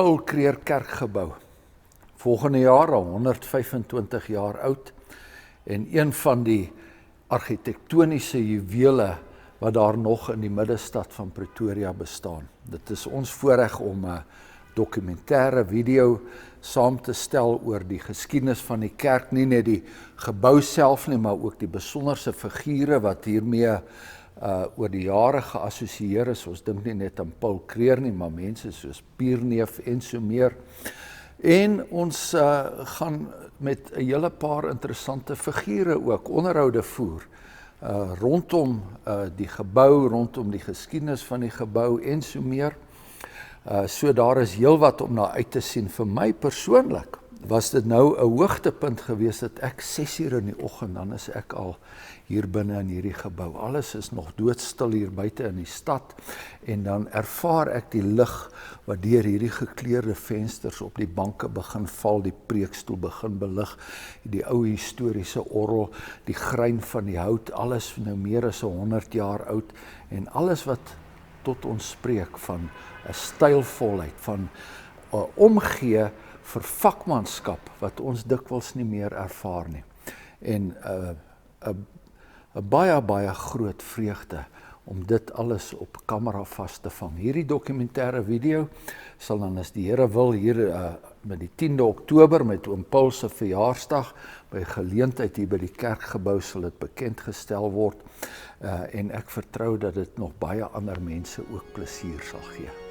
Paul Creer Kerkgebou. Volgende jaar al 125 jaar oud en een van die argitektoniese juwele wat daar nog in die middestad van Pretoria bestaan. Dit is ons voorreg om 'n dokumentêre video saam te stel oor die geskiedenis van die kerk, nie net die gebou self nie, maar ook die besonderse figure wat hiermee oor die jare geassosieer is. Ons dink nie net aan Paul Creer nie, maar mense soos Pierneef en so meer. En ons gaan met 'n hele paar interessante figure ook onderhoude voer rondom die gebou, rondom die geskiedenis van die gebou en so meer. So daar is heelwat om na uit te sien. Vir my persoonlik was dit nou 'n hoogtepunt gewees dat ek 6:00 in die oggend, dan is ek al hier binne in hierdie gebou. Alles is nog doodstil hier buite in die stad en dan ervaar ek die lig wat deur hierdie gekleurde vensters op die banke begin val, die preekstoel begin belig, die ou historiese orgel, die grein van die hout, alles nou meer as 100 jaar oud en alles wat tot ons spreek van 'n stylvolheid, van 'n omgee vir vakmanskap wat ons dikwels nie meer ervaar nie. En 'n baie groot vreugde om dit alles op kamera vas te vang. Hierdie dokumentêre video sal dan as die Here wil hier met die 10de Oktober met oom Paul se verjaarsdag by geleentheid hier by die kerkgebou sal dit bekend gestel word en ek vertrou dat dit nog baie ander mense ook plesier sal gee.